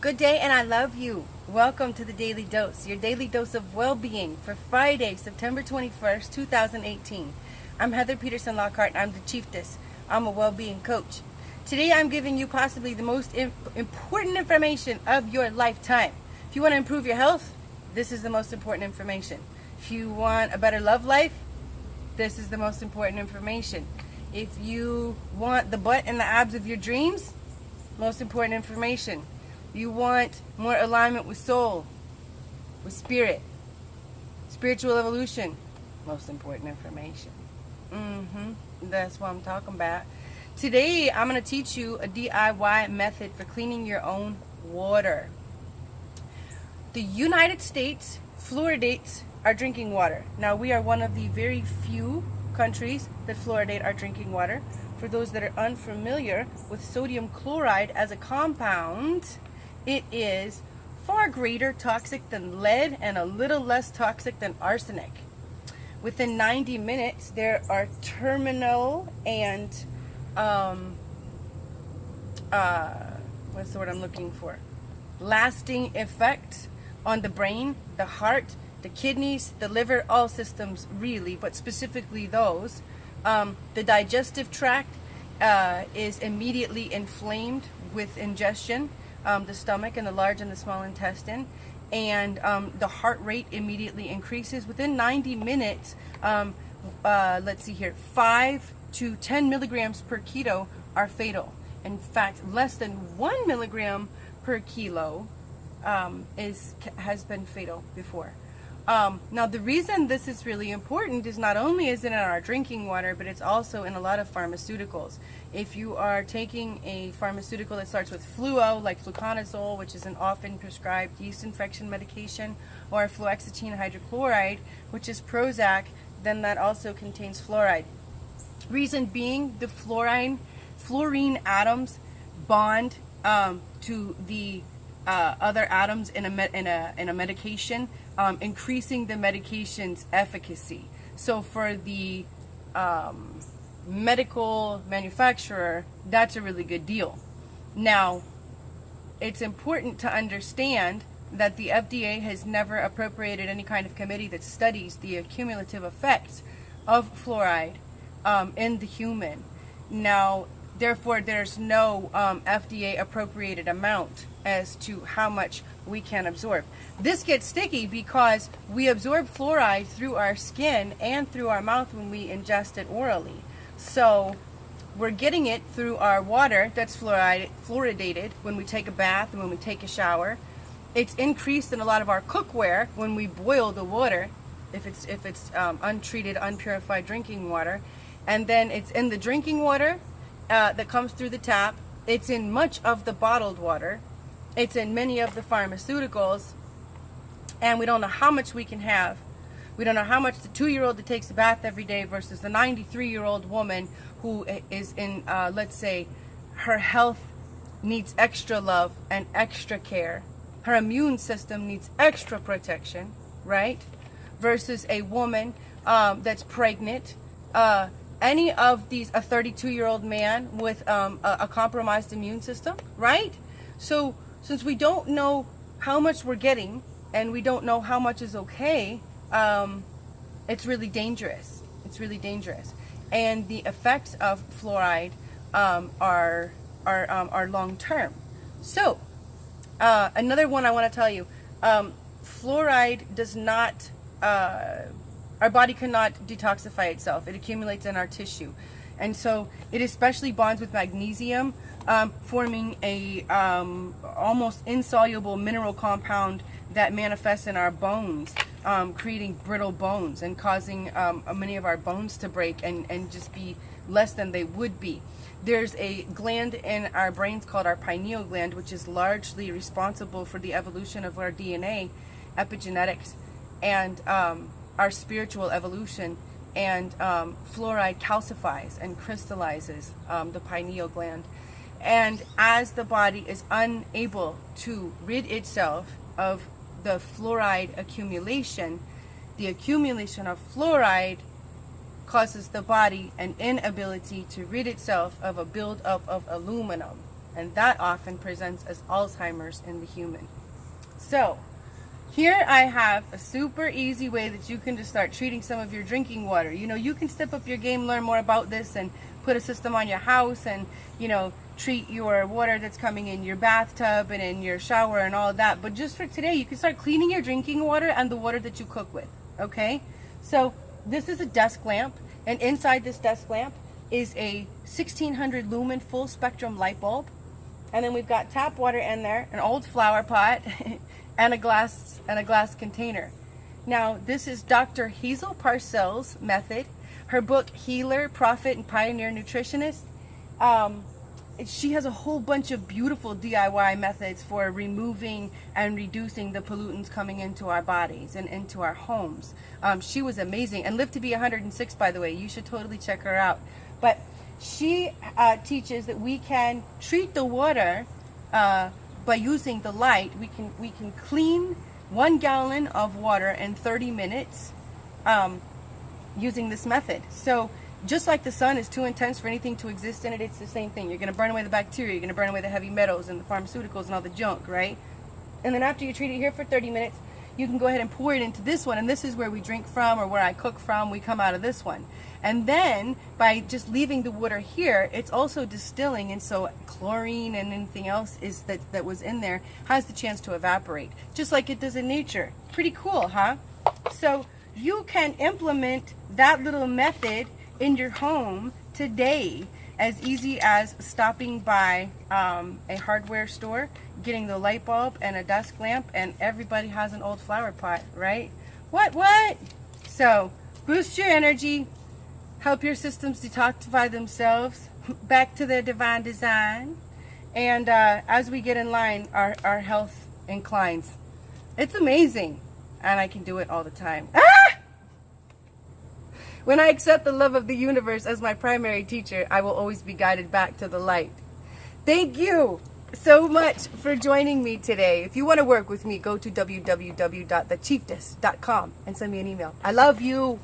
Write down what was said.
Good day, and I love you. Welcome to the Daily Dose, your daily dose of well-being for Friday, September 21st, 2018. I'm Heather Peterson Lockhart, and I'm the Chieftess. I'm a well-being coach. Today, I'm giving you possibly the most important information of your lifetime. If you want to improve your health, this is the most important information. If you want a better love life, this is the most important information. If you want the butt and the abs of your dreams, most important information. You want more alignment with soul, with spirit, spiritual evolution, most important information. That's what I'm talking about. Today, I'm going to teach you a DIY method for cleaning your own water. The United States fluoridates our drinking water. Now, we are one of the very few countries that fluoridate our drinking water. For those that are unfamiliar with sodium chloride as a compound, it is far greater toxic than lead and a little less toxic than arsenic. Within 90 minutes, there are terminal and what's the word I'm looking for? Lasting effects on the brain, the heart, the kidneys, the liver, all systems really, but specifically those. The digestive tract is immediately inflamed with ingestion. The stomach and the large and the small intestine, and the heart rate immediately increases. Within 90 minutes, let's see here, 5 to 10 milligrams per kilo are fatal. In fact, less than 1 milligram per kilo has been fatal before. Now, the reason this is really important is not only is it in our drinking water, but it's also in a lot of pharmaceuticals. If you are taking a pharmaceutical that starts with fluo, like fluconazole, which is an often prescribed yeast infection medication, or fluoxetine hydrochloride, which is Prozac, then that also contains fluoride. Reason being, the fluorine atoms bond to the other atoms in a medication, increasing the medication's efficacy. So for the medical manufacturer, that's a really good deal. Now, it's important to understand that the FDA has never appropriated any kind of committee that studies the cumulative effects of fluoride in the human. Now, therefore, there's no FDA appropriated amount as to how much we can absorb. This gets sticky because we absorb fluoride through our skin and through our mouth when we ingest it orally. So we're getting it through our water that's fluoridated when we take a bath and when we take a shower. It's increased in a lot of our cookware when we boil the water, if it's untreated, unpurified drinking water. And then it's in the drinking water that comes through the tap. It's in much of the bottled water. It's in many of the pharmaceuticals. And we don't know how much we can have. We don't know how much the 2-year-old that takes a bath every day versus the 93-year-old woman who is in, let's say, her health needs extra love and extra care. Her immune system needs extra protection, right? Versus a woman that's pregnant. Any of these, a 32-year-old man with a compromised immune system, right? So since we don't know how much we're getting and we don't know how much is okay, it's really dangerous. It's really dangerous. And the effects of fluoride are long-term. So another one I want to tell you, fluoride does not, our body cannot detoxify itself. It accumulates in our tissue. And so it especially bonds with magnesium, forming a almost insoluble mineral compound that manifests in our bones, creating brittle bones and causing many of our bones to break and just be less than they would be. There's a gland in our brains called our pineal gland, which is largely responsible for the evolution of our DNA, epigenetics, and our spiritual evolution. And fluoride calcifies and crystallizes the pineal gland. And as the body is unable to rid itself of the fluoride accumulation, the accumulation of fluoride causes the body an inability to rid itself of a buildup of aluminum. and that often presents as Alzheimer's in the human. So here I have a super easy way that you can just start treating some of your drinking water. You know, you can step up your game, learn more about this, and put a system on your house, and, you know, treat your water that's coming in your bathtub and in your shower and all that. But just for today, you can start cleaning your drinking water and the water that you cook with, okay? So this is a desk lamp, and inside this desk lamp is a 1600 lumen full spectrum light bulb. And then we've got tap water in there, an old flower pot, and a glass container. Now, this is Dr. Hazel Parcells' method. Her book, Healer, Prophet, and Pioneer Nutritionist. She has a whole bunch of beautiful DIY methods for removing and reducing the pollutants coming into our bodies and into our homes. She was amazing and lived to be 106, by the way. You should totally check her out. But she teaches that we can treat the water by using the light. We can clean 1 gallon of water in 30 minutes using this method. So just like the sun is too intense for anything to exist in it, it's the same thing. You're going to burn away the bacteria, you're going to burn away the heavy metals and the pharmaceuticals and all the junk, right? And then after you treat it here for 30 minutes, you can go ahead and pour it into this one, and this is where we drink from, or where I cook from. We come out of this one. And then by just leaving the water here, it's also distilling, and so chlorine and anything else is that was in there has the chance to evaporate, just like it does in nature. Pretty cool, huh? So you can implement that little method in your home today, as easy as stopping by a hardware store, getting the light bulb and a desk lamp, and everybody has an old flower pot, right? What? So boost your energy, help your systems detoxify themselves back to their divine design, and as we get in line, our health inclines. It's amazing, and I can do it all the time. When I accept the love of the universe as my primary teacher, I will always be guided back to the light. Thank you so much for joining me today. If you want to work with me, go to www.thechieftess.com and send me an email. I love you.